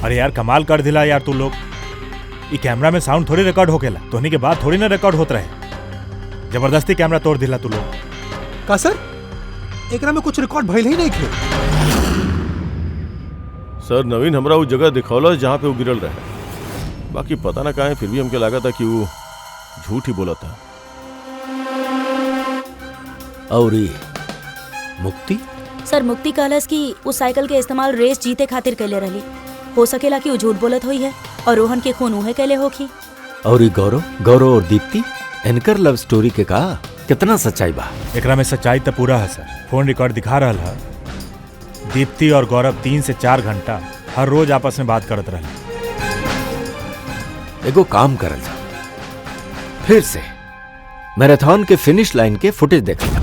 अरे यार कमाल कर दिला यार तू लोग। ये कैमरा में साउंड थोड़ी रिकॉर्ड होकेला, तोहनी के बाद थोड़ी ना रिकॉर्ड होत रहे। जबरदस्ती कैमरा तोड़ दिला तू लोग। का सर एकरा में कुछ रिकॉर्ड भइल ही नहीं थे। सर नवीन हमरा वो जगह दिखौला जहाँ पे वो गिरल रहे, बाकी पता ना कहाँ है, फिर भी हमके लगा था कि वो झूठ ही बोला था। और मुक्ति सर मुक्ति कहलस कि उस साइकिल के इस्तेमाल रेस जीते खातिर कैले रहली। हो सकेला कि वो झूठ बोलत हुई है और रोहन के खून उहे कैले होखी। और गौरव और दीप्ति इनकर लव स्टोरी के का कितना सच्चाई बा? एकरा में सच्चाई तो पूरा है सर। फोन रिकॉर्ड दिखा रहा है दीप्ति और गौरव 3 से 4 घंटा हर रोज आपस में बात करत रहे। एगो काम करल जा, फिर से मैराथन के फिनिश लाइन के फुटेज देख लिया।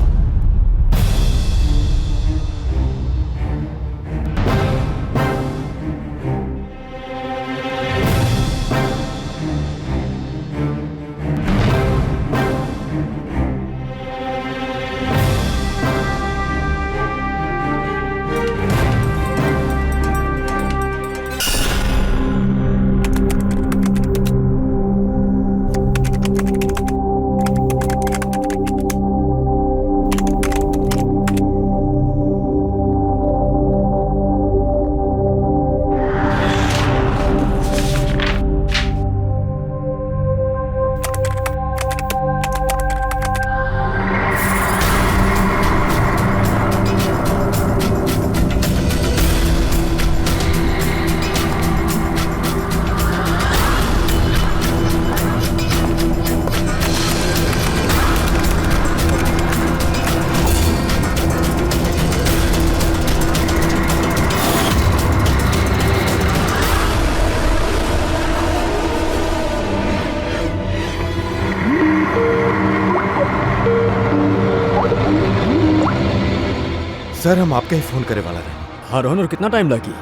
सर हम आपके ही फोन करे वाला रहे। हाँ रोहन, और कितना टाइम लगी?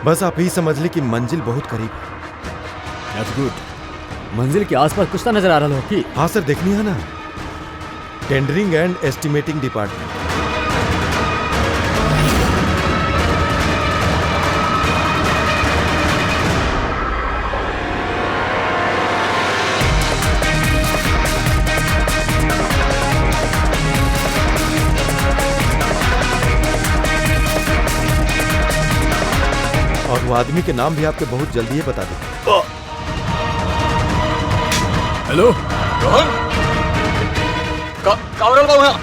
बस आप ही समझ ली कि मंजिल बहुत करीब है। That's good. मंजिल के आसपास कुछ तो नजर आ रहा हो कि? हाँ सर, देखनी है ना, टेंडरिंग एंड एस्टिमेटिंग डिपार्टमेंट। और वो आदमी के नाम भी आपके बहुत जल्दी ही बता देंगे। Hello Rohan,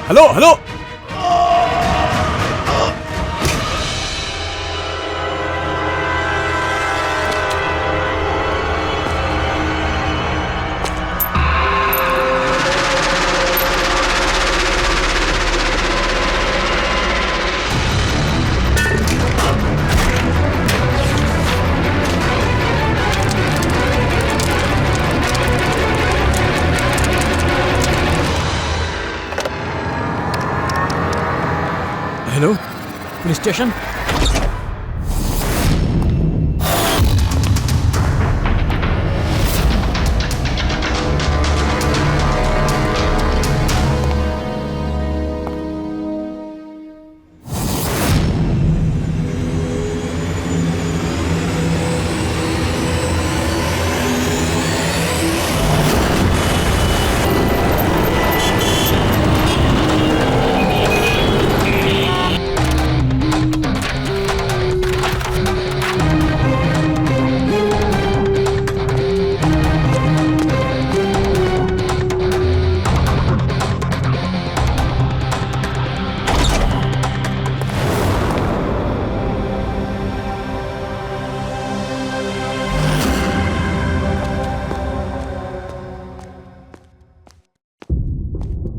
hello hello. Hello police station.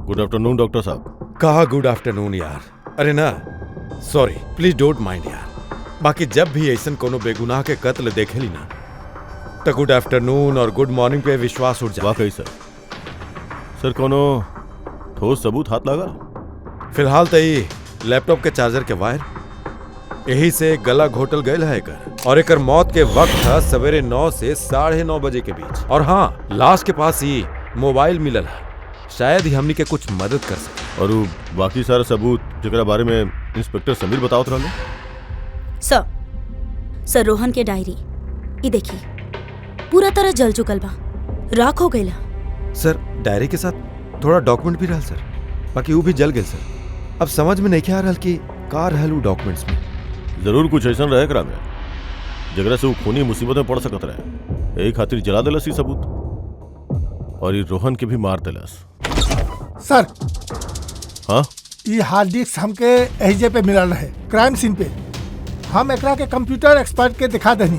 Good afternoon doctor साहब। कहा गुड आफ्टरनून यार। अरे ना सॉरी, प्लीज डोंट माइंड यार। बाकी जब भी ऐसा कोनो बेगुनाह के कत्ल देखे ली ना तो गुड आफ्टरनून और गुड मॉर्निंग पे विश्वास उठ जाए। वाकई सर कोनो ठोस सबूत हाथ लगा? फिलहाल तो ये लैपटॉप के चार्जर के वायर यही से गला घोटल गयल है एकर, और एकर मौत के वक्त था सवेरे 9 से 9:30 बजे के बीच। और हाँ, लाश के पास ही मोबाइल मिलल है, शायद ही हमनी के कुछ मदद कर सके। और बाकी सारा सबूत जरा बारे में इंस्पेक्टर समीर बतावत रहले। सर सर रोहन के डायरी ई देखी पूरा तरह जल चुकल बा, राख हो गईला। सर डायरी के साथ थोड़ा डॉक्यूमेंट भी रहल सर, बाकी वो भी जल गए सर। अब समझ में नहीं आ रहल कि का रहल वो डॉक्यूमेंट्स में। जरूर कुछ ऐसा रहे करा में जगरा से वो खूनी मुसीबत में पड़ सकत रहे, यही खातिर जला दिलस ई सबूत और ये रोहन के भी मार दिलस। सर हाँ ये हार्ड डिस्क हमके एहिजे पे मिलल रहे क्राइम सीन पे। हम एकरा के कंप्यूटर एक्सपर्ट के दिखा दनी,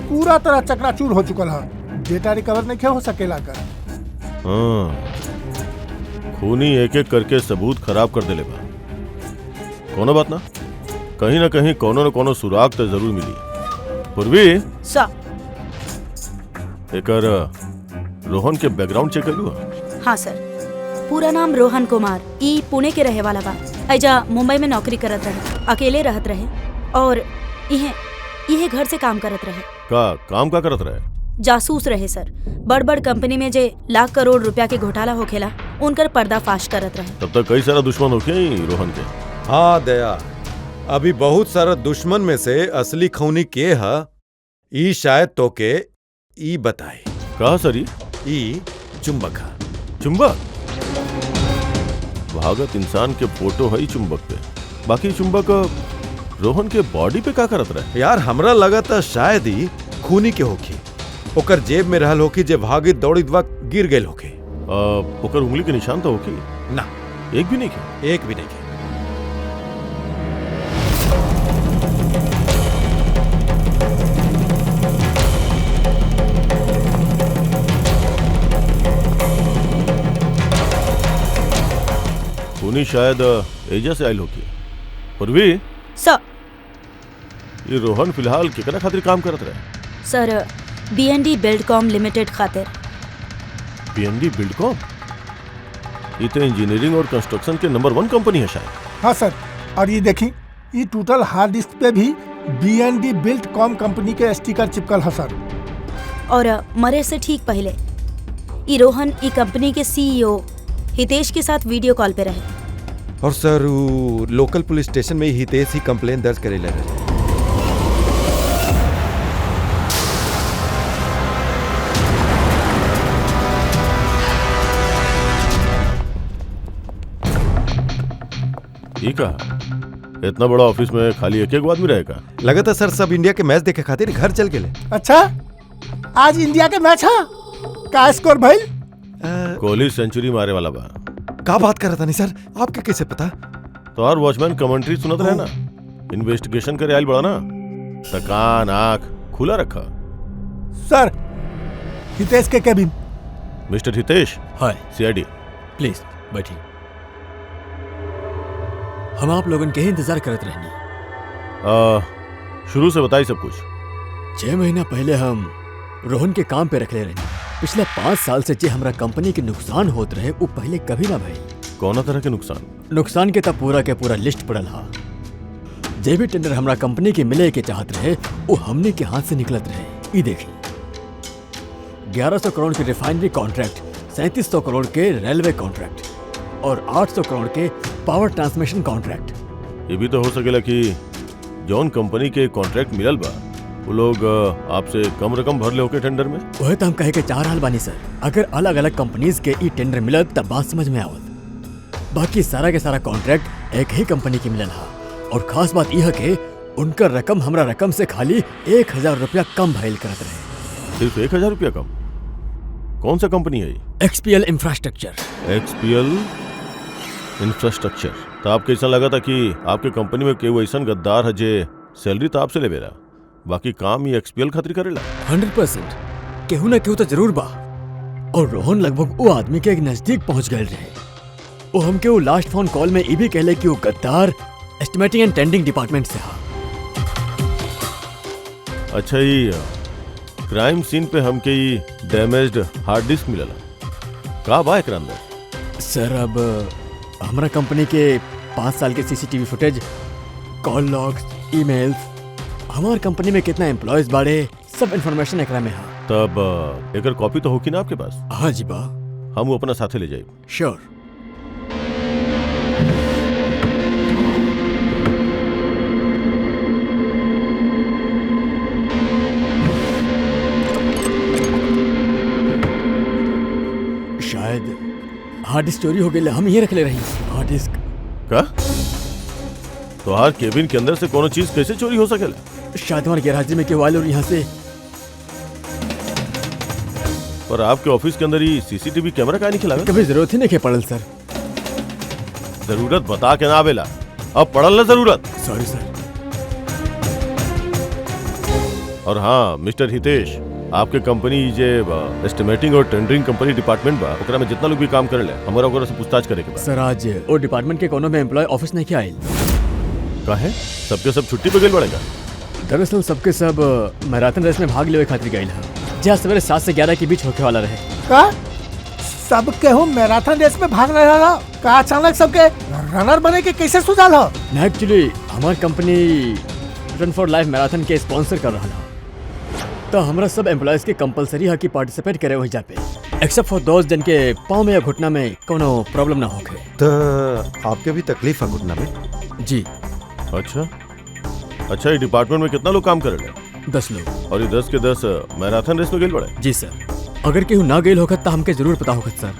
पूरा तरह चकनाचूर हो चुकल है, डेटा रिकवर नहीं हो सकेला कर। हाँ खूनी एक एक करके सबूत खराब कर देले बा। कोनो बात ना, कहीं ना कहीं कोनो न कोनो सुराग तो जरूर मिली। पूर्वी सर एकर रोहन के बैकग्राउंड चेक कर लू। हाँ सर, पूरा नाम रोहन कुमार, ई पुणे के रहे वाला बा। ऐजा मुंबई में नौकरी करत रहे, अकेले रहत रहे और इहे घर से काम करत रहे। काम का करत रहे? जासूस रहे सर, बड़ बड़ कंपनी में जे लाख करोड़ रुपया के घोटाला होखेला उनकर पर्दाफाश करत रहे। तब तक कई सारा दुश्मन होके रोहन के। हाँ दया, अभी बहुत सारा दुश्मन में से असली खूनी के है ई शायद तो के ई बताए। कहा सरी? ई चुंबक है। चुंबक? भागत इंसान के फोटो है चुंबक पे, बाकी चुंबक रोहन के बॉडी पे का करत रहे? यार हमरा लगा था शायद ही खूनी के होखी, ओकर जेब में रहल होखी जे भागित दौड़ित वक्त गिर गए होखी। ओकर उंगली के निशान तो होखी ना? एक भी नहीं के? एक भी नहीं के। खूनी शायद एजा से आयल होगी। पूर्वी सर, ये रोहन फिलहाल केकरा खातिर काम करत रहे? सर BND बिल्डकॉम लिमिटेड खातिर। BND Buildcom? ये तो इंजीनियरिंग और कंस्ट्रक्शन के नंबर 1 कंपनी है शायद। हाँ सर, और ये देखी ये टोटल हार्ड डिस्क पे भी BND बिल्डकॉम कंपनी के स्टिकर चिपकल है सर। और मरे से ठीक पहले ई रोहन ई कंपनी के CEO हितेश के साथ वीडियो कॉल पे रहे। और सर वो लोकल पुलिस स्टेशन में हितेश ही कंप्लेन दर्ज करे लगे। ठीक है, इतना बड़ा ऑफिस में खाली एक एक आदमी रहेगा? लगा था सर सब इंडिया के मैच देखे खातिर घर चल गए। अच्छा, आज इंडिया के मैच है, का स्कोर भाई? कोहली सेंचुरी मारे वाला बा। का बात कर रहा था? नहीं सर, आपके कैसे पता? तो और वॉचमैन कमेंट्री सुनत रहे ना, इन्वेस्टिगेशन करे आयल बड़ा ना, कान आंख खुला रखा। सर हितेश के cabin. Mister Hitesh, hi CID। Please बैठिए। हम आप लोगन के ही इंतजार करत रहनी। शुरू से बताई सब कुछ। 6 महीना पहले हम रोहन के काम पे रखले रहनी। पिछले 5 साल से जे हमरा कंपनी के नुकसान होत रहे वो पहले कभी ना भइल। कौन तरह के नुकसान? नुकसान के तब पूरा के पूरा लिस्ट पड़ल हा। जे भी टेंडर हमरा कंपनी के मिले के चाहत रहे वो हमने के हाथ से निकलत रहे। ई देखी 1100 करोड़ के रिफाइनरी कॉन्ट्रैक्ट, 3700 करोड़ के रेलवे कॉन्ट्रैक्ट और 800 करोड़ के पावर ट्रांसमिशन कॉन्ट्रैक्ट। ये भी तो हो सकेला कि जौन कंपनी के कॉन्ट्रैक्ट मिलल बा वो लोग आपसे कम रकम भर ले होके टेंडर में। वह तो हम कहे के चाह रहल बानी सर, अगर अलग अलग कंपनीज के ई टेंडर मिलत तब बात समझ में आवत। बाकी सारा के सारा कॉन्ट्रैक्ट एक ही कंपनी के मिलल हा और खास बात यह के उनका रकम हमरा रकम से खाली 1000 रुपया कम भइल करत रहे। सिर्फ 1000 रुपया कम? कौन सा कंपनी है? XPL infrastructure. XPL infrastructure. तो आपको ऐसा लगा था कि आपके कंपनी में कोई ऐसा गद्दार है जे सैलरी तो आपसे लेवेला, बाकी काम ही XPL खातिर करेला? 100% केहू ना केहू तो जरूर बा। और रोहन लगभग वो आदमी के एक नजदीक पहुंच गए रहे। वो हमके वो लास्ट फोन कॉल में ये भी कहले कि वो गद्दार एस्टिमेटिंग एंड टेंडिंग डिपार्टमेंट से हा। अच्छा, ये क्राइम सीन पे हमके ये डैमेज्ड हार्ड डिस्क मिलला, का बा एकरा अंदर? सर अब हमारा कंपनी के 5 साल के CCTV footage, call logs, emails, हमार कंपनी में कितना एम्प्लॉयज बाड़े, सब इन्फॉर्मेशन एकरा में हा। तब एकर कॉपी तो होगी ना आपके पास? हाँ जी बा। हम वो अपना साथे ले जाए। श्योर। हार्ड डिस्क चोरी हो गई, हम ये रख ले रही हार्ड डिस्क। का तो हर केबिन के अंदर से कोनो चीज कैसे चोरी हो सकेला? शायद हमारे गैराज में के वाले और यहाँ से। और आपके ऑफिस के अंदर ही सीसीटीवी कैमरा का नहीं खिला? कभी जरूरत ही नहीं के पड़ल सर। जरूरत बता के ना आवेला, अब पड़ल ना जरूरत। सॉरी सर। और हाँ मिस्टर हितेश, आपके कंपनी जे एस्टिमेटिंग और टेंडरिंग कंपनी डिपार्टमेंट बा, ओकरा में जितना लोग भी काम करे ले, हमारा ओकरा से पूछताछ करे के बा। सर आज वो डिपार्टमेंट के कोनो में एम्प्लॉय ऑफिस नहीं के आयल। काहे? सबके सब छुट्टी पे गेल पड़ेगा? दरअसल सबके सब मैराथन रेस में भाग लेवे खातिर गए हैं, जहाँ सवेरे 7 से 11 के बीच होके वाला रहे। का सब केहू मैराथन रेस में भाग रहा रहा का अचानक सबके रनर बने के कैसे सुझाल हो? एक्चुअली हमारी company run for life marathon के स्पॉन्सर कर रहा है, तो हमारा सब एम्प्लॉयज के कंपलसरी है कि पार्टिसिपेट करे वही पे, एक्सेप्ट फॉर दोस्त जन के पाँव में या घुटना में कोनो प्रॉब्लम ना होके। तो आपके भी तकलीफ है घुटना में? जी। अच्छा, ये डिपार्टमेंट में कितना लोग काम करे ले? 10 लोग। और ये 10 के 10 मैराथन रेस में गेल पड़े? जी सर। अगर केहू ना गेल होगा तो हमके जरूर पता होगा सर।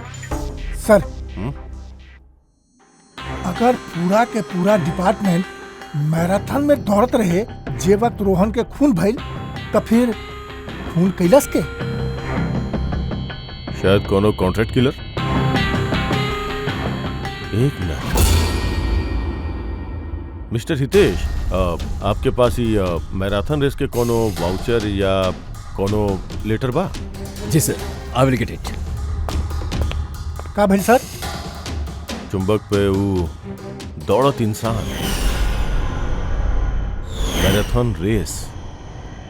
सर अगर पूरा के पूरा डिपार्टमेंट मैराथन में दौड़त रहे जे वक्त रोहन के खून भइल, तो फिर खून कैलस के? शायद कोनो कॉन्ट्रैक्ट किलर। एक मिनट मिस्टर हितेश, आपके पास ही मैराथन रेस के कोनो वाउचर या कोनो लेटर बा? जी सर, आई विल गेट इट। का भइल सर? चुंबक पे वो दौड़त इंसान, मैराथन रेस,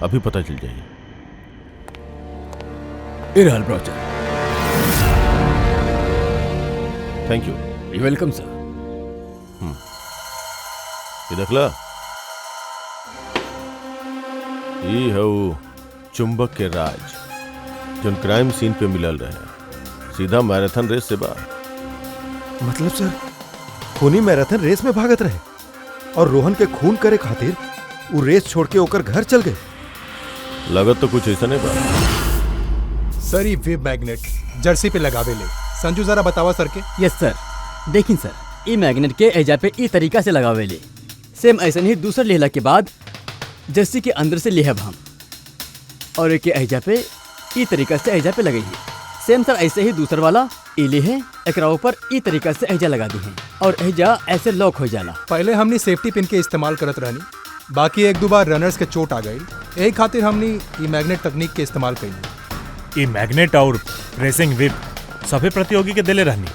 अभी पता चल जाएगी। इरहल brochure. Thank you. You welcome sir. ये देखला, ये है वो चुंबक के राज जो क्राइम सीन पे मिलल रहे, सीधा मैराथन रेस से बा। मतलब सर खूनी मैराथन रेस में भागत रहे और रोहन के खून करे खातिर वो रेस छोड़ के ओकर घर चल गए। लगत तो कुछ ऐसा नहीं बा। सर ये वेब मैग्नेट जर्सी पे लगावे ले। संजू जरा बतावा सर के। यस सर। देखिन सर, ई मैग्नेट के एजा पे ई तरीका से लगावे ले, सेम ऐसे ही दूसर लेहला के बाद जर्सी के अंदर से लेहब हम, और एक एजा पे ई तरीका से एजा पे लगे ही। सेम सर ऐसे ही दूसर वाला ई ले है, एकरा ऊपर ई तरीका से एजा लगा दी है और एजा ऐसे लॉक हो जाला। पहले हमने सेफ्टी पिन के इस्तेमाल करत रहनी, बाकी 1-2 बार रनर्स के चोट आ गई, यही खातिर हमने ई मैग्नेट तकनीक के इस्तेमाल कई। ये मैग्नेट और रेसिंग विप सभी प्रतियोगी के दिले रहनी।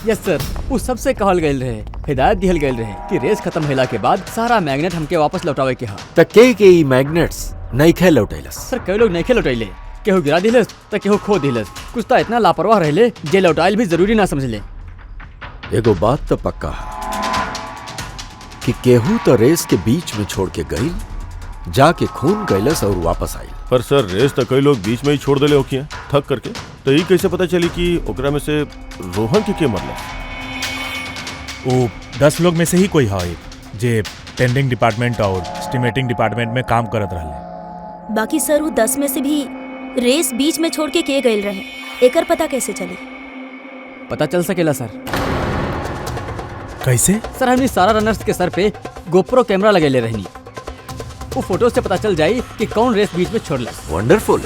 यस सर, वो सबसे कहल गए रहे, हिदायत दिहल गए रहे कि रेस खत्म होला के बाद सारा मैग्नेट हमके वापस लौटावे के हा। त के ई मैग्नेट्स नहीं खे लौटैलस? सर कई लोग नहीं लौटैले, केहू गिरा दिलस तो केहू खो दिलस, कुछ तो इतना लापरवाह रहले जे लौटाइल भी जरूरी ना समझले। एगो बात तो पक्का है कि केहू तो रेस के बीच में छोड़ के गई, जाके खून गैलस और वापस आई। पर सर रेस तो कई लोग बीच में ही छोड़ देले होखिए थक करके, तो ये कैसे पता चली कि ओकरा में से रोहन के मरला? वो 10 लोग में से ही कोई है जे टेंडरिंग डिपार्टमेंट और एस्टिमेटिंग डिपार्टमेंट में काम करत रहले। बाकी सर वो 10 में से भी रेस बीच में छोड़ के गए रहे, एकर पता कैसे चली? पता चल सकेला सर। कैसे? सर हमने सारा रनर्स के सर पे गोप्रो कैमरा लगेले रहनी, वो फोटो से पता चल जाई कि कौन रेस बीच में छोड़ला। वंडरफुल।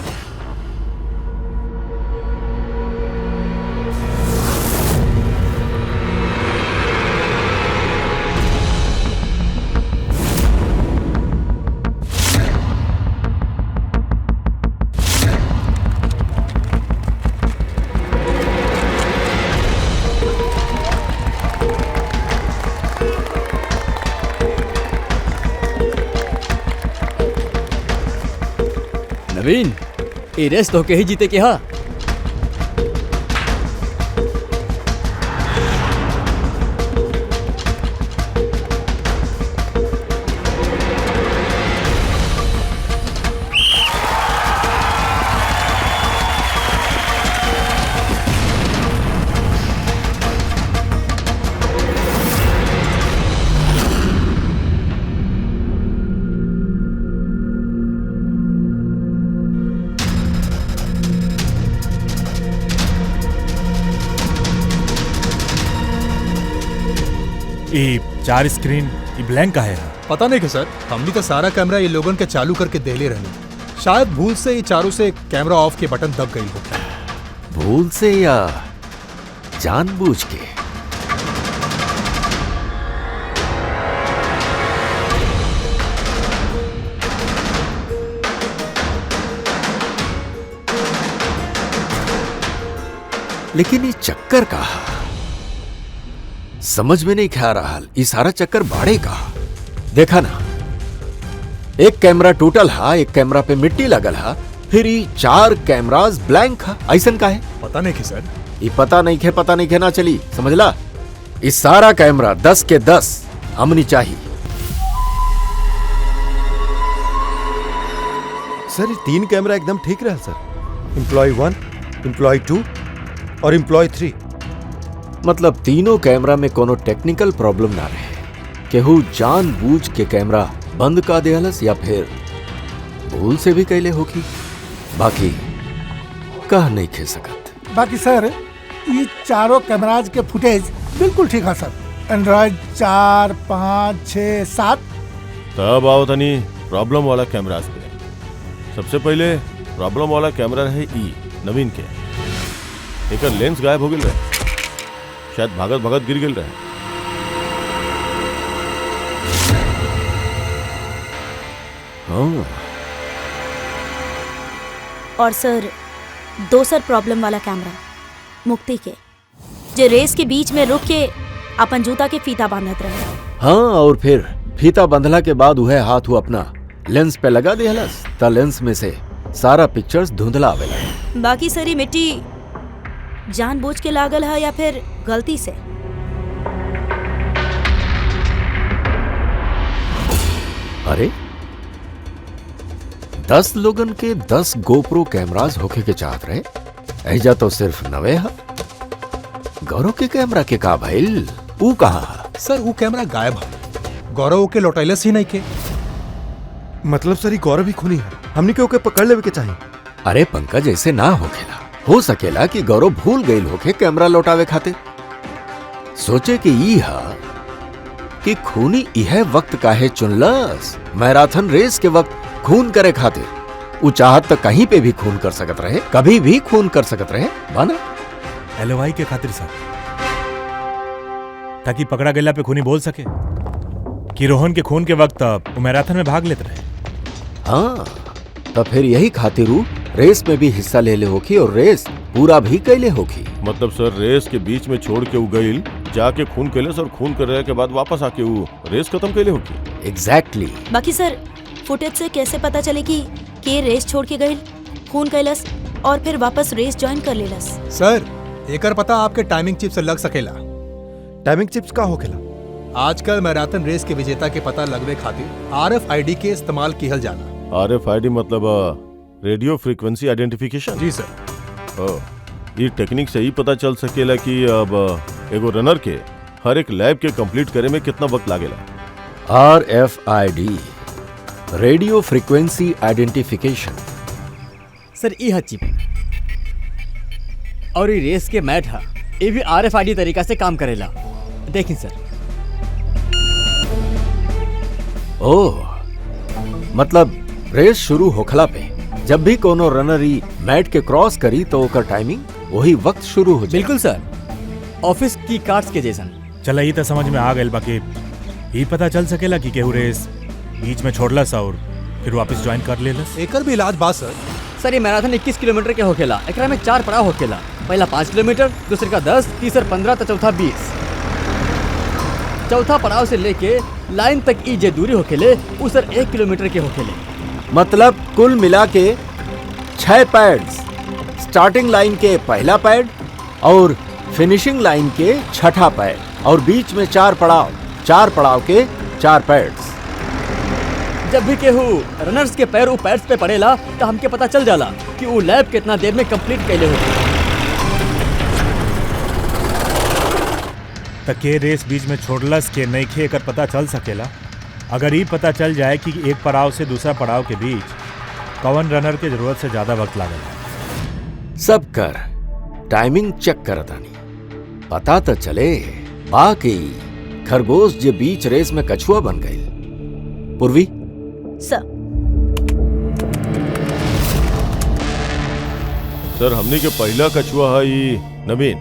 नवीन, ये रेस तो के ही जीते के हा। ये 4 स्क्रीन ये ब्लैंक का है। पता नहीं कि सर, हमने तो सारा कैमरा ये लोगन के चालू करके देले रहनी। शायद भूल से ये चारों से कैमरा ऑफ के बटन दब गई हो। भूल से या जानबूझ के? लेकिन ये चक्कर कहा समझ में नहीं खा रहा। ये सारा चक्कर बाड़े कहा। देखा ना, एक कैमरा टूटल हा, एक कैमरा पे मिट्टी लगल हा, फिर ये 4 कैमरास ब्लैंक हा। ऐसन का है पता नहीं कि सर। ये पता नहीं खे ना चली, समझला। इस सारा कैमरा 10 के 10 हमनी चाहिए। सर ये 3 कैमरा एकदम ठीक रहा सर। एम्प्लॉय 1, एम्प्लॉय 2 और एम्प्लॉय 3। मतलब तीनों कैमरा में कोनो टेक्निकल प्रॉब्लम ना रहे। केहू जानबूझ के कैमरा बंद का देहलस या फिर भूल से भी कैले होगी, बाकी कह नहीं खे सकत। बाकी सर ये चारों कैमराज के फुटेज बिल्कुल ठीक है सर। एंड्रॉइड 4, 5, 6, 7। तब आओ तनी प्रॉब्लम वाला कैमरा पे। सबसे पहले प्रॉब्लम वाला कैमरा रहे ई नवीन के। एक लेंस गायब हो गई रहे, शायद भागत भागत गिर गई रहे। हाँ। और सर दोसर प्रॉब्लम वाला कैमरा मुक्ति के, जो रेस के बीच में रुक के अपन जूता के फीता बांधत रहे। हाँ, और फिर फीता बंधला के बाद वह हाथ अपना लेंस पे लगा दिहलस, ता लेंस में से सारा पिक्चर्स धुंधला आवेला। बाकी सारी मिट्टी जानबूझ के लागल है या फिर गलती से? अरे 10 लोगन के 10 गोप्रो कैमरास होके के चाहत रहे। ऐजा तो सिर्फ 9 है। गौरव के कैमरा के का भइल? ऊ कहा सर वो कैमरा गायब है। गौरव के लौटैलस ही नहीं के। मतलब सर ये गौरव ही खूनी है। हमने के ओके पकड़ लेवे के चाहिए। अरे पंकज, ऐसे ना होखेला। हो सकेला कि गौरव भूल गईल होके कैमरा लौटावे खातिर। सोचे कि ई हा कि खूनी यह वक्त काहे चुनलस। मैराथन रेस के वक्त खून करे खातिर ऊ चाहत तो कहीं पे भी खून कर सकत रहे, कभी भी खून कर सकत रहे बाना। एलओआई के खातिर सर, ताकि पकड़ा गया पे खूनी बोल सके कि रोहन के खून के वक्त वो मैराथन में भाग लेते रहे। हाँ, तो फिर यही खातिर ऊ रेस में भी हिस्सा ले ले होखी और रेस पूरा भी कैले होखी। मतलब सर रेस के बीच में छोड़ के उ गईल, जाके खून कैलस और खून करे के बाद वापस आके उ रेस खत्म कैले होगी। एग्जैक्टली। बाकी सर फुटेज से कैसे पता चले कि के रेस छोड़ के गई, खून कैलस और फिर वापस रेस ज्वाइन कर लेलस? सर एकर पता आपके टाइमिंग चिप से लग सकेला। टाइमिंग चिप्स का होखेला? आजकल मैराथन रेस के विजेता के पता लगवे खातिर RFID के इस्तेमाल किहल जाला। RFID मतलब रेडियो फ्रीक्वेंसी आइडेंटिफिकेशन। जी सर। ये टेक्निक से ही पता चल सकेला कि अब एगो रनर के हर एक लैब के कंप्लीट करे में कितना वक्त लागेला। RFID radio frequency identification. Sir ई है चिप और ये रेस के मैट है, ये भी RFID तरीका से काम करेला। देखिए सर। ओह, मतलब रेस शुरू होखला पे जब भी कोनो रनर ई मैट के क्रॉस करी तो ओकर टाइमिंग वही वक्त शुरू हो जाए। बिल्कुल सर, ऑफिस की कार्ड्स के जैसन। चला ये तो समझ में आ गए। बाकी ये पता चल सकेला कि केहू रेस बीच में छोड़लस और फिर वापस ज्वाइन कर लेलस। एकर भी इलाज बा सर। सर ये मैराथन 21 किलोमीटर के होखेला। एकरा में 4 पड़ाव होखेला। पहला 5 किलोमीटर, दूसरे का 10, तीसरा 15 तो चौथा 20। चौथा पड़ाव से लेके लाइन तक ई जे दूरी होखेले उ सर 1 किलोमीटर के होखेले। मतलब कुल मिला के 6 पैड्स, स्टार्टिंग लाइन के पहला पैड और फिनिशिंग लाइन के छठा पैड और बीच में 4 पड़ाव, 4 पड़ाव के 4 पैड्स। जब भी केहू रनर्स के पैर उ पैड्स पे पड़ेला तो हमके पता चल जाला कि उ लैब कितना देर में कंप्लीट कैले होगी। तक के रेस बीच में छोड़लस के नहीं खे एकर पता चल सकेला। अगर ये पता चल जाए कि एक पड़ाव से दूसरा पड़ाव के बीच कौन रनर के जरूरत से ज्यादा वक्त लागेला। सब कर टाइमिंग चेक करतानी, पता तो चले। बाकी खरगोश जे बीच रेस में कछुआ बन गई। पूर्वी, सर सर हमनी के पहला कछुआ है ई नवीन।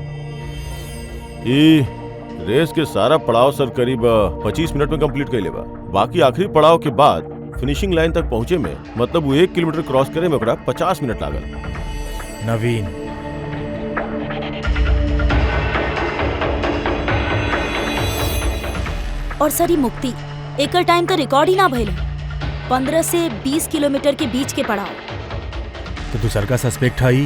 ई रेस के सारा पड़ाव सर करीब 25 मिनट में कंप्लीट कर लेबा। बाकी आखिरी पड़ाव के बाद फिनिशिंग लाइन तक पहुंचे में मतलब वो 1 किलोमीटर क्रॉस करे में ओकरा 50 मिनट लागल। नवीन, और सर ई मुक्ति एकर टाइम तो रिकॉर्ड ही ना भइल। 15 से 20 किलोमीटर के बीच के पड़ाव। तो दूसर का सस्पेक्ट है ही।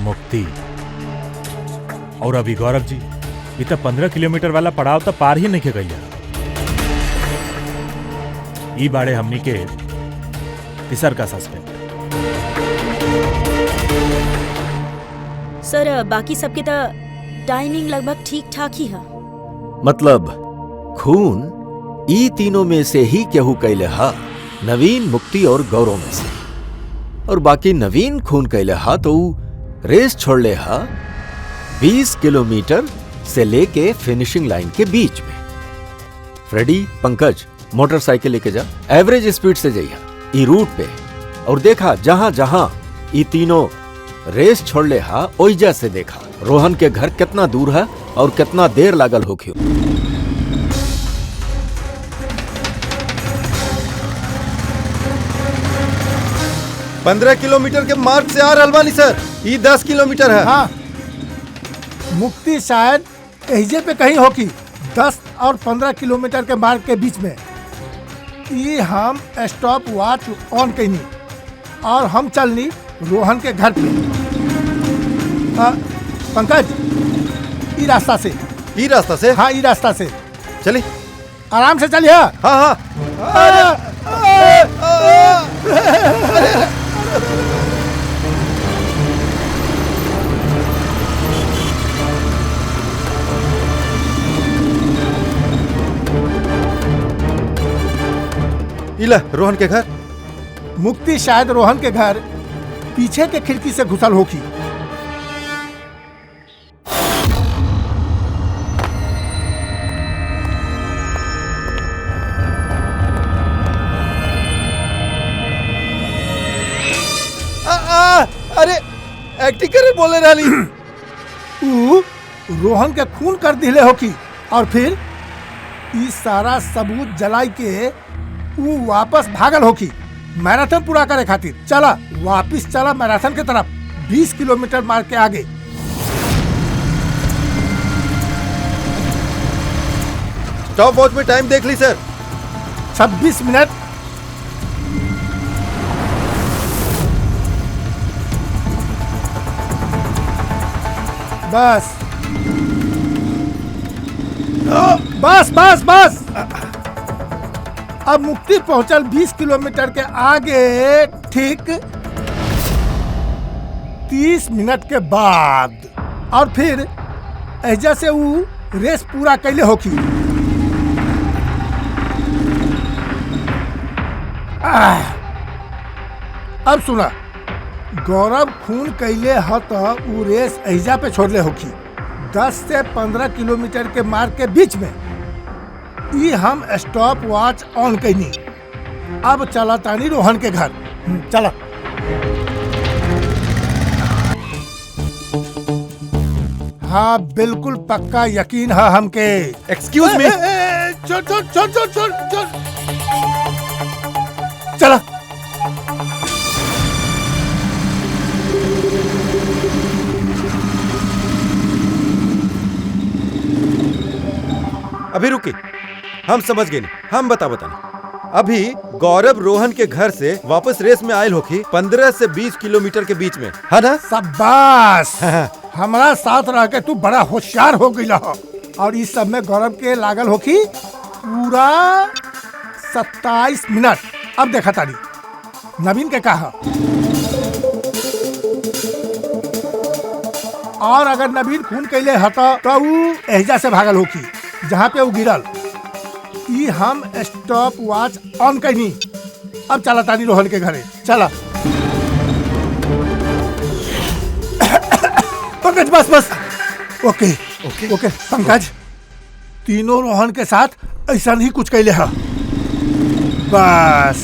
मुक्ति और अभी गौरव जी ये तो 15 किलोमीटर वाला पड़ाव तो पार ही नहीं के गई। ई बाड़े हमनी के तीसर का सस्पेक्ट। सर बाकी सबके तो टाइमिंग लगभग ठीक ठाक ही है। मतलब खून ई तीनों में से ही केहू कैले हा, नवीन, मुक्ति और गौरव में से। और बाकी नवीन खून कैले हा तो रेस छोड़ ले हा 20 किलोमीटर से लेके फिनिशिंग लाइन के बीच में। फ्रेडी, पंकज मोटरसाइकिल लेके जा, एवरेज स्पीड से जाइया ई रूट पे, और देखा जहां जहां ई तीनों रेस छोड़ ले हा ओइजा से देखा रोहन के घर कितना दूर है और कितना देर लागल होखी। 15 किलोमीटर के मार्ग से आ रहल बानी सर। ये 10 किलोमीटर है। हाँ, मुक्ति शायद एहिजे पे कहीं होगी 10 और 15 किलोमीटर के मार्ग के बीच में। ये हम स्टॉप वॉच ऑन कैनी और हम चलनी रोहन के घर पे। पंकज, ई रास्ता से। ई रास्ता से? हाँ, ई रास्ता से चली, आराम से चलिए। हाँ हाँ। इला रोहन के घर। मुक्ति शायद रोहन के घर पीछे के खिड़की से घुसल होगी। अरे एक्टिंग करे बोले रही। रोहन के खून कर दिले होगी और फिर इस सारा सबूत जलाई के वो वापस भागल होगी मैराथन पूरा करे खातिर। चला वापस चला मैराथन के तरफ 20 किलोमीटर मार के आगे। स्टॉप वॉच में टाइम देख ली सर। 26 मिनट। बस बस बस बस। अब मुक्ति पहुंचल 20 किलोमीटर के आगे ठीक 30 मिनट के बाद, और फिर एजा से वो रेस पूरा कैले होगी। अब सुना, गौरव खून कैले ह तो वो रेस एजा पे छोड़ले होगी 10 से 15 किलोमीटर के मार्ग के बीच में। ये हम स्टॉप वॉच ऑन कैनी। अब चला तानी रोहन के घर। चला। हाँ, बिल्कुल पक्का यकीन है हमके। Excuse me. छोड़ छोड़ छोड़ छोड़ छोड़ छोड़। चला। अभी रुकी, हम समझ गए। हम बताने अभी गौरव रोहन के घर से वापस रेस में आयल होगी 15 से 20 किलोमीटर के बीच में, है ना? शाबाश। हमारा साथ रह के तू बड़ा होशियार हो गई हो। और इस सब में गौरव के लागल होगी पूरा 27 मिनट। अब देखा तारी नवीन के कहा, और अगर नवीन खून कैले हता तो वो एहजा से भागल होगी जहाँ पे वो गिरल। ई हम स्टॉप वॉच ऑन कैनी। अब चला तानी रोहन के घरे। चला। बस बस ओके ओके ओके पंकज तीनों रोहन के साथ ऐसा नहीं कुछ कैले है बस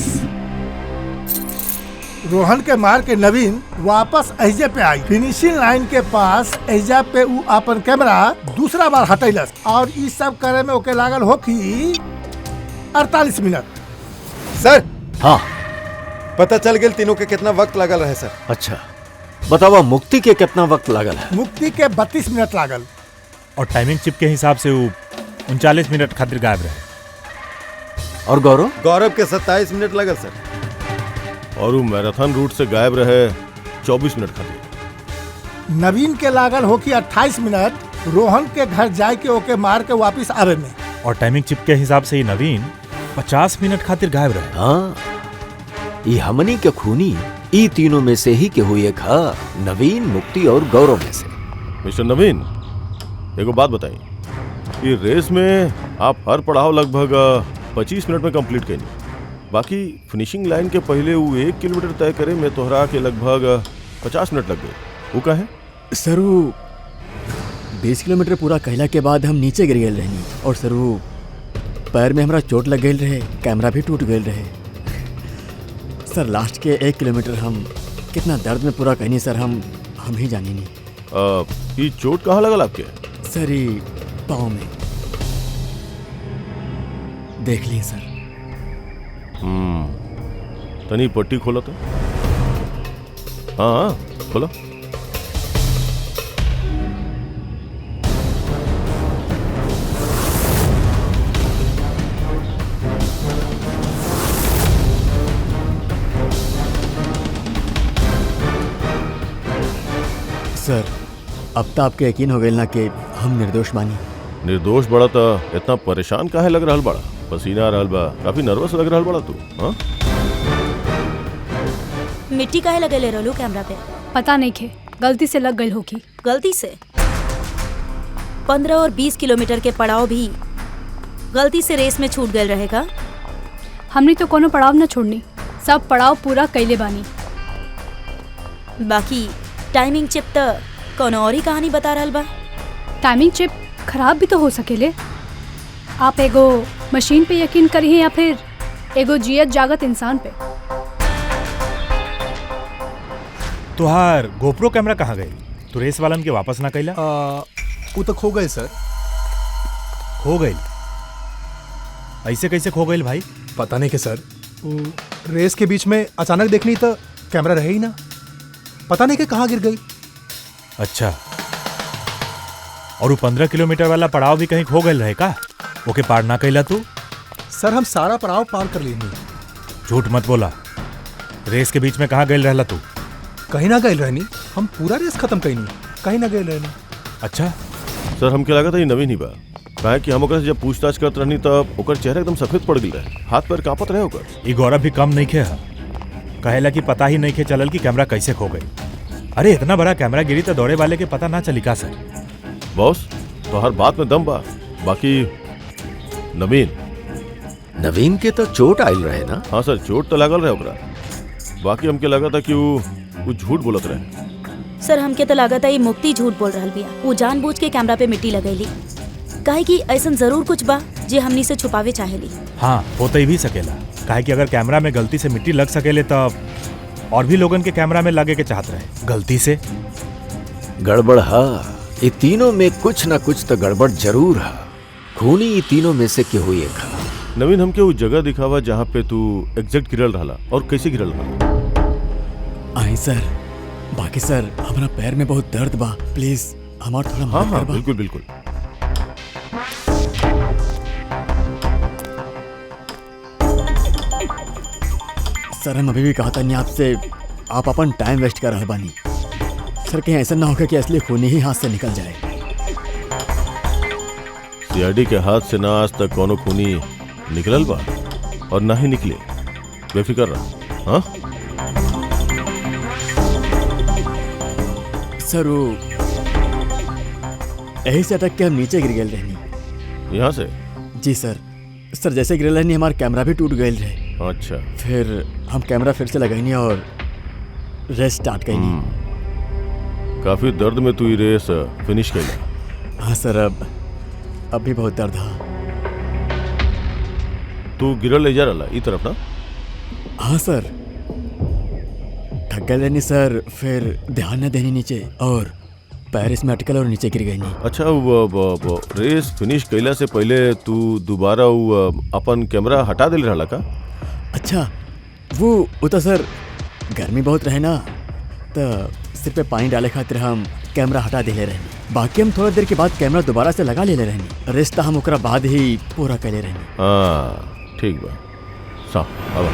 रोहन के मार के नवीन वापस ऐजे पे आई फिनिशिंग लाइन के पास ऐजा पे उ अपन कैमरा दूसरा बार हटैलस और ई सब करे में ओके लागल हो कि 48 मिनट। सर हाँ पता चल गेल तीनों के कितना वक्त लगल रहे सर। अच्छा बतावा मुक्ति के कितना वक्त लागल है? मुक्ति के 32 मिनट लागल और टाइमिंग चिप के हिसाब से वो 39 मिनट खातिर गायब रहे। और गौरव? गौरव के 27 मिनट लगल सर। और वो मैराथन रूट से गायब रहे 24 मिनट खातिर। नवीन के लागल हो कि 28 मिनट रोहन के घर जाए के ओके मार के वापस आवे में। और टाइमिंग चिप के हिसाब से ही नवीन 50 मिनट खातिर गायब रहे। हाँ ये हमनी के खूनी ई तीनों में से ही के हुई एक है, नवीन, मुक्ति और गौरव में से। मिस्टर नवीन एगो बात बताइए, ये रेस में आप हर पड़ाव लगभग 25 मिनट में कंप्लीट करें, बाकी फिनिशिंग लाइन के पहले वो 1 किलोमीटर तय करे में तोहरा के लगभग 50 मिनट लग गए, वो का है? सर वो 20 किलोमीटर पूरा कहला के बाद हम नीचे गिर गए रहनी और सर वो पैर में हमारा चोट लग गई रहे, कैमरा भी टूट गए रहे। सर लास्ट के 1 किलोमीटर हम कितना दर्द में पूरा कहनी सर हम ही जानी नहीं। ये चोट कहाँ लगल आपके? सर ये पाँव में देख लिए सर। तनी पट्टी खोला तो। हाँ खोलो। सर अब तो आपके यकीन हो गया ना कि हम निर्दोष बानी। निर्दोष बड़ा था, इतना परेशान काहे लग रहल बड़ा? पसीना आ रहल बा, काफी नर्वस लग रहल बड़ा तू। हाँ मिट्टी काहे लगे ले रहलू कैमरा पे? पता नहीं खे, गलती से लग गई होगी। गलती से? 15 और 20 किलोमीटर के पड़ाव भी गलती से रेस में छूट गए रहेगा? हमने तो कोनो पड़ाव न छोड़नी, सब पड़ाव पूरा कैले बानी। बाकी टाइमिंग चिप तो कोनो और ही कहानी बता रहल बा। टाइमिंग चिप खराब भी तो हो सकेले। आप एगो मशीन पे यकीन करिए या फिर एगो जियत जागत इंसान पे। तुहार गोप्रो कैमरा कहाँ गई? तू रेस वालन के वापस ना कैला? वो तो खो गए सर। खो गई? ऐसे कैसे खो गई भाई? पता नहीं कि सर वो रेस के बीच में अचानक देखनी तो कैमरा रहे ही ना, पता नहीं कि कहाँ गिर गई। अच्छा, और वो 15 किलोमीटर वाला पड़ाव भी कहीं खो गए रहे का? ओके पार ना कैला तू? सर हम सारा पड़ाव पार कर लेनी। झूठ मत बोला, रेस के बीच में कहाँ गए रहला तू? कहीं ना गए रहनी, हम पूरा रेस खत्म कहीं कहीं ना गए रहनी। अच्छा सर हमके लगा था ये नवीन ही बा, काहे कि हम ओकरा से जब पूछताछ करत रहनी तब ओकर चेहरा एकदम सफेद पड़ गई रहे, हाथ पैर कांपत रहे ओकर। ये गौरव भी कम नहीं खे, कहेला कि पता ही नहीं खे चलल कि कैमरा कैसे खो गई। अरे इतना बड़ा कैमरा गिरी तो दौड़े वाले के पता ना चली का सर? बॉस तो हर बात में दम बा, बाकी नवीन के तो चोट आयल रहे ना? हाँ सर चोट तो लागल रहे ओकरा, बाकी हमके लगा था कि वो झूठ बोलत रहे। सर हमके तो लागत है ये मुक्ति झूठ बोल रहल बिया। वो जानबूझ के कैमरा पे मिट्टी लगैली, काहे कि ऐसन जरूर कुछ बा जे हमनी से छुपावे चाहेली। हाँ होते भी सकेला, काहे कि अगर कैमरा में गलती से मिट्टी लग सकेले तब और भी लोगन के कैमरा में लगे के चाहत रहे गलती से। गड़बड़ है, ये तीनों में कुछ ना कुछ तो गड़बड़ जरूर है। खूनी ये तीनों में से क्यों हुई एक? नवीन हमके वो जगह दिखावा जहाँ पे तू एग्जैक्ट गिरल रहा और कैसे गिरल रहा। आई सर, बाकी सर हमारा पैर में बहुत दर्द बा, प्लीज हमार थोड़ा हाँ मदद हाँ करबा। बिल्कुल बिल्कुल। सर हम अभी भी कहा था नहीं आपसे, आप अपन टाइम वेस्ट कर रहे बानी। सर कहीं ऐसा ना होगा कि असली खूनी ही हाथ से निकल जाए। सीआईडी के हाथ से ना आज तक कोनो खूनी निकलल बा और ना ही निकले, बेफिक्र रहा। हाँ सर वो यही से अटक के हम नीचे गिर गए रहनी। यहाँ से? जी सर। सर जैसे गिर रहनी हमारा कैमरा भी टूट गए रहे। अच्छा, फिर हम कैमरा फिर से लगाइनी और रेस स्टार्ट करेंगे। काफी दर्द में तू ई रेस फिनिश कैला। हाँ सर, अब भी बहुत दर्द है। तू गिरल ले जा रहा ई तरफ ना? हाँ सर, थक गए नहीं सर, फिर ध्यान न देनी नीचे और पैर इसमें अटकल और नीचे गिर गई नहीं। अच्छा, वो रेस फिनिश कैला से पहले तू दोबारा अपन कैमरा हटा दिल रहा का? अच्छा, वो तो सर गर्मी बहुत रहे ना, तो सिर पे पानी डाले खातिर हम कैमरा हटा दे ले रहनी। बाकी हम थोड़ा देर के बाद कैमरा दोबारा से लगा ले रहनी। रेस तो हम ओकरा बाद ही पूरा कर ले रहनी। हाँ ठीक बा, साफ अब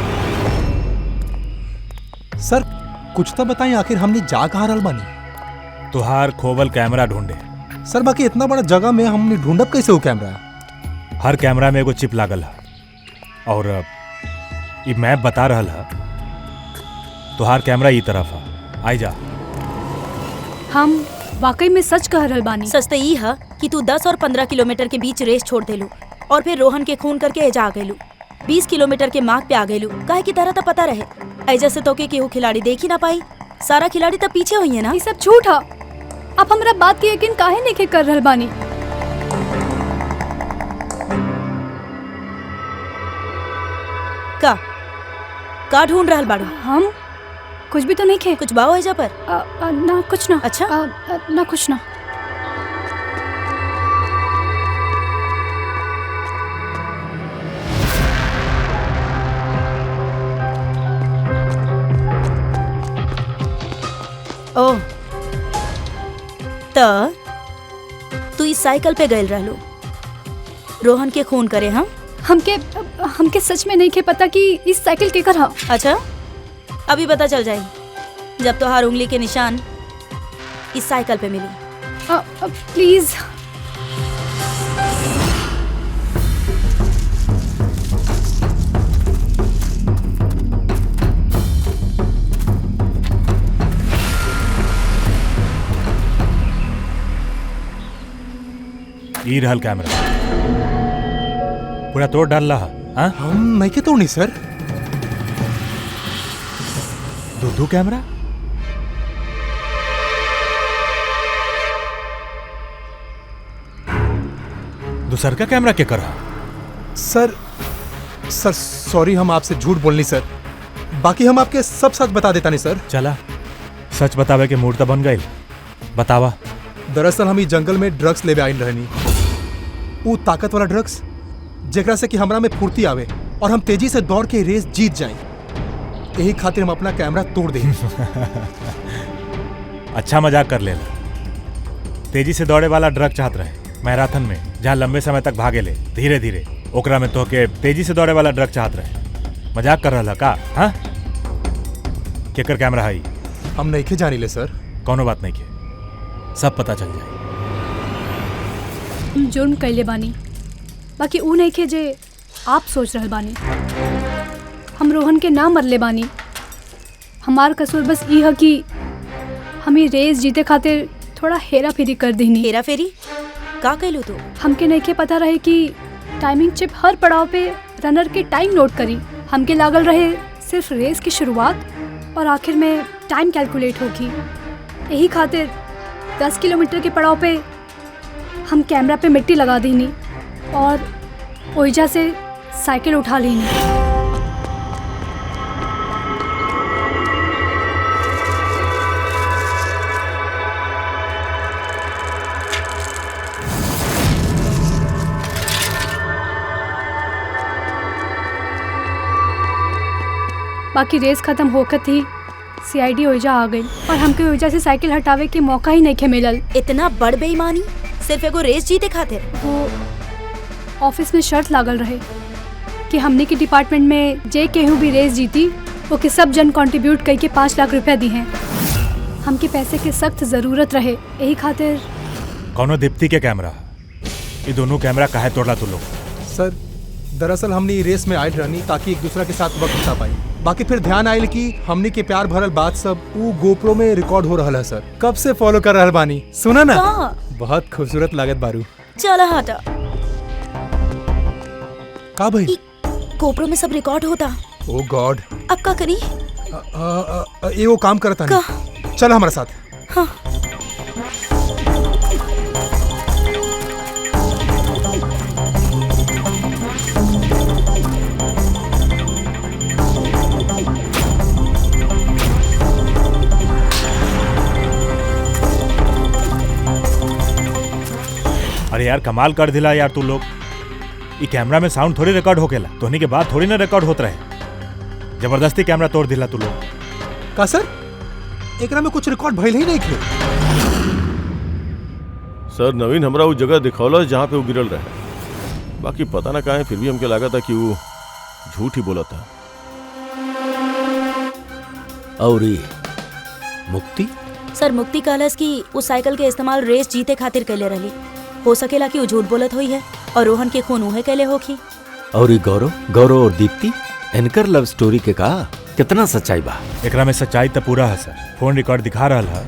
सर कुछ तो बताएं, आखिर हमने जा कहाँ रहल बानी? तुहार खोवल कैमरा ढूंढे। सर बाकी इतना बड़ा जगह में हमने ढूंढब कैसे हो कैमरा? हर कैमरा में एगो चिप लागल है और ये मैप बता रहल है तुहार कैमरा ई तरफ है। आई जा। हम वाकई में सच कह रहल बानी। सच तो ई है कि तू 10 और 15 किलोमीटर के बीच रेस छोड़ देलू और फिर रोहन के खून करके एजा आ गयलू। 20 किलोमीटर के मार्क पे आ गयलू। काहे की तरह तो पता रहे ऐजा से तो के केहू खिलाड़ी देख ही ना पाई। सारा खिलाड़ी तो पीछे हुई है ना। ये सब झूठ है। आप हमरा बात के यकीन काहे नहीं कर रहल बानी? का ढूंढ रहल बाड़ू? हम कुछ भी तो नहीं खे। कुछ बाओ ऐजा पर? ना कुछ ना। अच्छा? ना कुछ ना। ओह, त तू इस साइकिल पे गइल रहलू रोहन के खून करे? हमके सच में नहीं खे पता कि इस साइकिल केकर हा। अच्छा, अभी पता चल जाए जब तोहार उंगली के निशान इस साइकिल पे मिली। प्लीज ई रहल कैमरा पूरा तोड़ डाल रहा। हाँ? हम नहीं के तोड़नी सर। दो कैमरा? दूसर का कैमरा क्या कर रहा? सर सॉरी, हम आपसे झूठ बोलनी सर। बाकी हम आपके सब सच बता देता नहीं सर। चला सच बतावे के मूर्ता बन गई। बतावा। दरअसल हम ई जंगल में ड्रग्स लेवे आइल रहनी। वो ताकत वाला ड्रग्स जेकरा से कि हमरा में फुर्ती आवे और हम तेजी से दौड़ के रेस जीत जाएं। यही खातिर हम अपना कैमरा तोड़ दें। अच्छा मजाक कर लेला। तेजी से दौड़े वाला ड्रग चाहत रहे मैराथन में, जहाँ लंबे समय तक भागे ले धीरे धीरे, ओकरा में तो के तेजी से दौड़े वाला ड्रग चाहत रहे। मजाक कर रहा का? हाँ? केकर कैमरा है? हम नहीं खे जानी ले सर। कोनो बात नहीं के, सब पता चल जाए। जुर्म कैले बानी, बाकी ऊ नहीं खे जे आप सोच रहल बानी। हम रोहन के ना मरले बानी। हमार कसूर बस ई है कि हमें रेस जीते खातिर थोड़ा हेरा फेरी कर देनी। हेरा फेरी का कहलू तू? हमके नहीं के पता रहे कि टाइमिंग चिप हर पड़ाव पे रनर के टाइम नोट करी। हमके लागल रहे सिर्फ रेस की शुरुआत और आखिर में टाइम कैलकुलेट होगी। यही खातिर 10 किलोमीटर के पड़ाव पे हम कैमरा पे मिट्टी लगा देनी और ओइजा से साइकिल उठा लेनी। बाकी रेस खत्म होकर थी सीआईडी ओइजा आ गई और हमके ओइजा से साइकिल हटावे के मौका ही नहीं के मिलल। इतना बड़ बेईमानी सिर्फ एगो रेस जीते खातिर? वो ऑफिस में शर्त लागल रहे कि हमने के डिपार्टमेंट में जे केहू भी रेस जीती वो के सब जन कंट्रीब्यूट करके 5 लाख रुपया दी हैं। हमके पैसे के सख्त जरूरत रहे, यही खातिर। कौनो दीप्ति के कैमरा? ये दोनों कैमरा काहे तोड़ला तू लोग? सर दरअसल हमने रेस में आयल रहनी ताकि एक दूसरा के साथ वक्त बिता पाई। बाकी फिर ध्यान आयल कि हमने के प्यार भरल बात सब वो गोप्रो में रिकॉर्ड हो रहा है। सर कब से फॉलो कर रहा बानी, सुना ना? बहुत खूबसूरत लागत बारू। चला हटा। का भाई? गोप्रो में सब रिकॉर्ड होता। ओ गॉड, अब का करी? ये वो काम करता नहीं। चल हमारे साथ। हाँ। यार कमाल कर दिला यार तू लोग। ये कैमरा में साउंड थोड़ी रिकॉर्ड होकेला, तोहनी के बाद थोड़ी ना रिकॉर्ड होत रहे। जबरदस्ती कैमरा तोड़ दिला तू लोग। का सर एकरा में कुछ रिकॉर्ड भइल ही नहीं थे। सर नवीन हमरा वो जगह दिखौला जहाँ पे वो गिरल रहे। बाकी पता ना कहाँ है, फिर भी हमके लगा था कि वो झूठ ही बोला था। और ये मुक्ति सर मुक्ति कहलस कि उस साइकिल के इस्तेमाल रेस जीते खातिर कैले रही। हो सकेला कि वो झूठ बोलत हुई है और रोहन के खून उहे कैले होखी। और ये गौरव और दीप्ति इनकर लव स्टोरी के का कितना सच्चाई बा? एकरा में सच्चाई तो पूरा है सर। फोन रिकॉर्ड दिखा रहा है।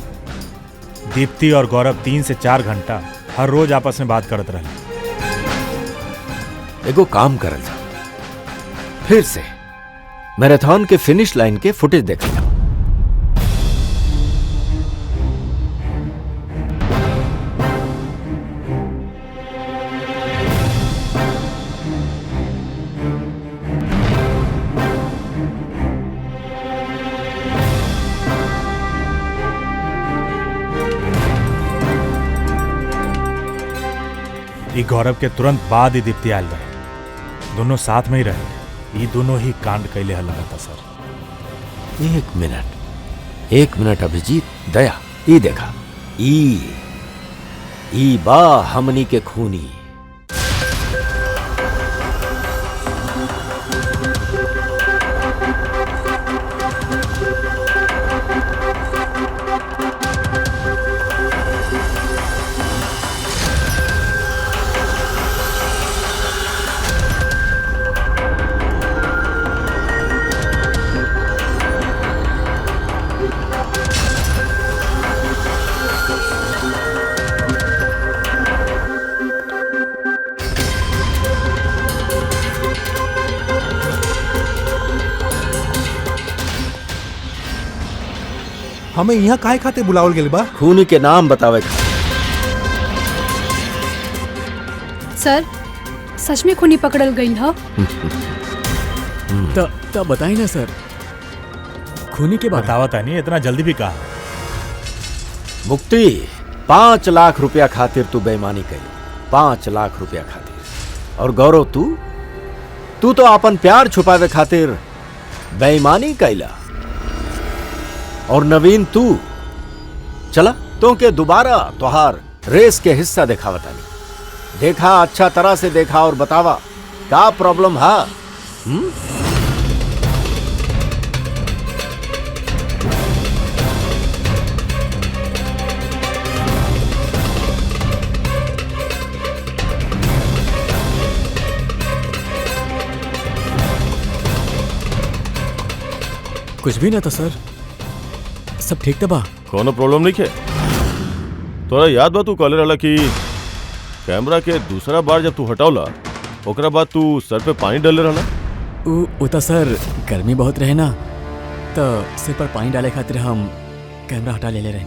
दीप्ति और गौरव 3 से 4 घंटा हर रोज आपस में बात करत रहे। एगो काम करल जा, फिर से मैराथन के फिनिश लाइन के फुटेज देख लिया। ये गौरव के तुरंत बाद ही दीप्ति आयल रहे। दोनों साथ में ही रहे। ये दोनों ही कांड कैले हल रहता सर। एक मिनट अभिजीत, दया, ई देखा, ई बा हमनी के खूनी। हमें यहाँ काहे खाते बुलावल गेल बा? खूनी के नाम बतावे। सर सच में खूनी पकड़ल गई है? तब बताई ना सर, खूनी के बारे बतावा था नहीं इतना जल्दी भी कहा। मुक्ति 5 लाख रुपया खातिर तू बेईमानी करी। 5 लाख रुपया खातिर। और गौरव तू तो अपन प्यार छुपावे खातिर बेईमानी कैला। और नवीन तू चला तो के दोबारा तोहार रेस के हिस्सा दिखावता नहीं। देखा, अच्छा तरह से देखा और बतावा का प्रॉब्लम है। कुछ भी ना था सर, सब ठीक था बा। कोनो प्रॉब्लम नहीं है। तोरा याद बा तू कहले रहला कि कैमरा के दूसरा बार जब तू हटावला ओकरा बाद तू सर पे पानी डाले रहला। वो तो सर गर्मी बहुत रहे ना, तो सिर पर पानी डाले खातिर हम कैमरा हटा ले रहे।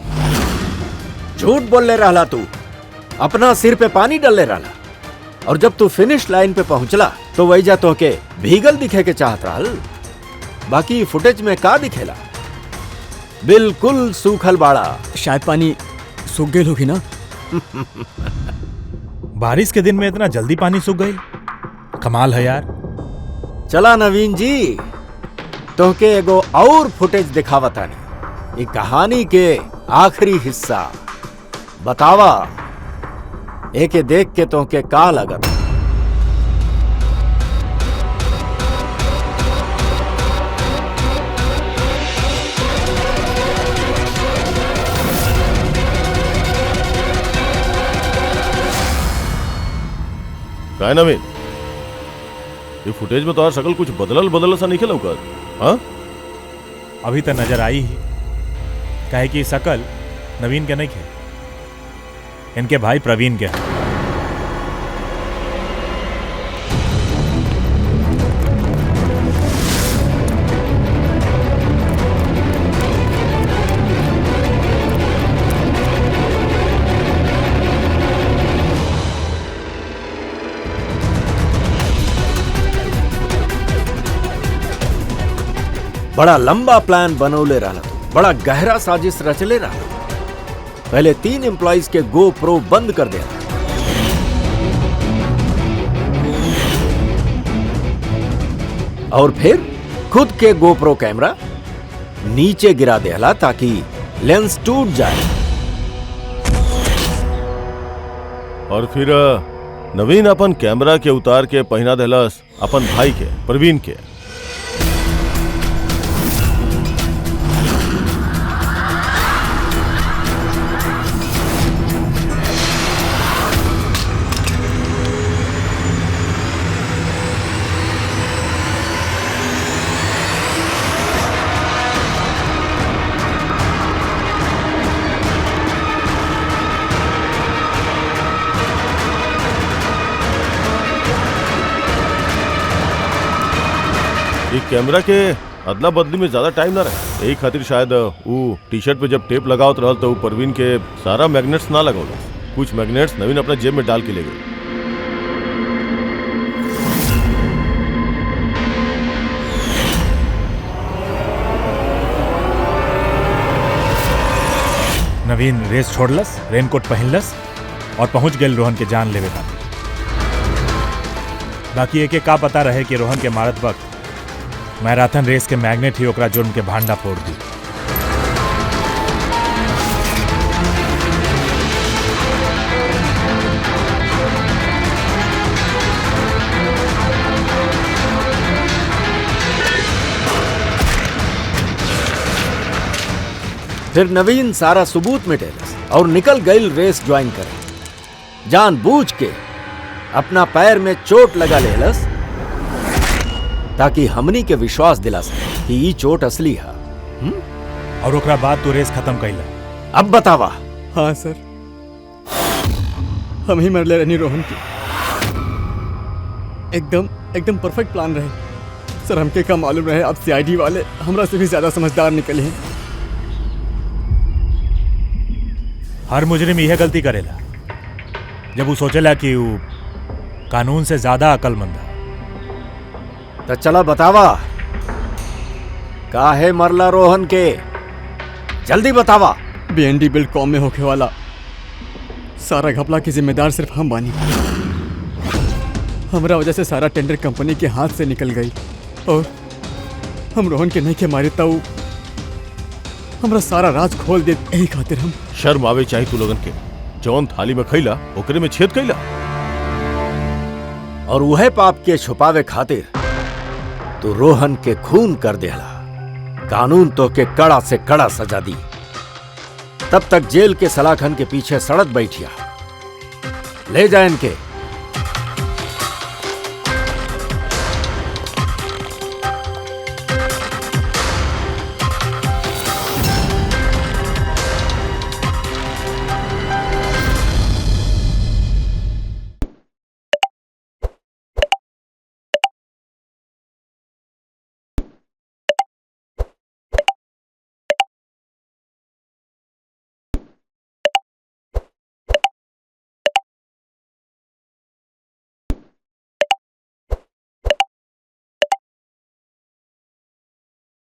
झूठ बोल ले रहला तू। अपना सिर पे पानी डाल ले रहला और जब तू फिनिश लाइन पे पहुंचला तो वही जा तो के भीगल दिखे के चाहत रहल। बाकी फुटेज में का दिखेला? बिल्कुल सूखल बाड़ा। शायद पानी सूख गई होगी ना। बारिश के दिन में इतना जल्दी पानी सूख गई, कमाल है यार। चला नवीन जी, तोहके एगो और फुटेज दिखावतानी। ये कहानी के आखिरी हिस्सा बतावा। एके देख के तोहके का लगत? काय नवीन, ये फुटेज में तो शकल कुछ बदलल सा नहीं लौकत। हाँ अभी तक नजर आई ही, काहे कि शकल नवीन के नहीं है, इनके भाई प्रवीण के है। बड़ा लंबा प्लान बनौले रहला तू, बड़ा गहरा साजिश रचले रहला। पहले 3 एम्प्लॉइज के गो प्रो बंद कर दिया और फिर खुद के गोप्रो कैमरा नीचे गिरा देहला ताकि लेंस टूट जाए। और फिर नवीन अपन कैमरा के उतार के पहिना देलस अपन भाई के प्रवीण के। कैमरा के अदला बदली में ज्यादा टाइम ना रहे, यही खातिर शायद वो टी शर्ट पे जब टेप लगावत रहल तो प्रवीण के सारा मैग्नेट्स ना लगावल, कुछ मैग्नेट्स नवीन अपना जेब में डाल के ले गए। नवीन रेस छोड़लस, रेनकोट पहनलस और पहुंच गए रोहन के जान लेवे खातिर। बाकी एक का पता रहे कि रोहन के मारत वक्त मैराथन रेस के मैग्नेट ही ओकरा जुर्म के भांडा फोड़ दी। फिर नवीन सारा सबूत मिटेलस और निकल गई रेस ज्वाइन करे। जानबूझ के अपना पैर में चोट लगा लेलस ताकि हमनी के विश्वास दिला सके कि ये चोट असली है। और ओकरा बाद तो रेस खत्म कैला। अब बतावा। हाँ सर, हम ही मरले रहनी रोहन की। एकदम परफेक्ट प्लान रहे सर। हमके का मालूम रहे अब सीआईडी वाले हमरा से भी ज्यादा समझदार निकले हैं। हर मुजरिम यह गलती करेला जब वो सोचेला कि वो कानून से ज्यादा अकलमंद है। तो चला बतावा, काहे मरला रोहन के, जल्दी बतावा। बीएनडी बिल्ड कॉम में होके वाला सारा घपला की जिम्मेदार सिर्फ हम बानी। हमरा वजह से सारा टेंडर कंपनी के हाथ से निकल गई और हम रोहन के नहीं के मारे तो हमरा सारा राज खोल दे। यही खातिर हम शर्म आवे चाहिए तू लोगन के, जौन थाली में खैला ओकरे में छेद कैला। और वह पाप के छुपावे खातिर तो रोहन के खून कर देला। कानून तो के कड़ा से कड़ा सजा दी। तब तक जेल के सलाखन के पीछे सड़क बैठिया। ले जाए इनके।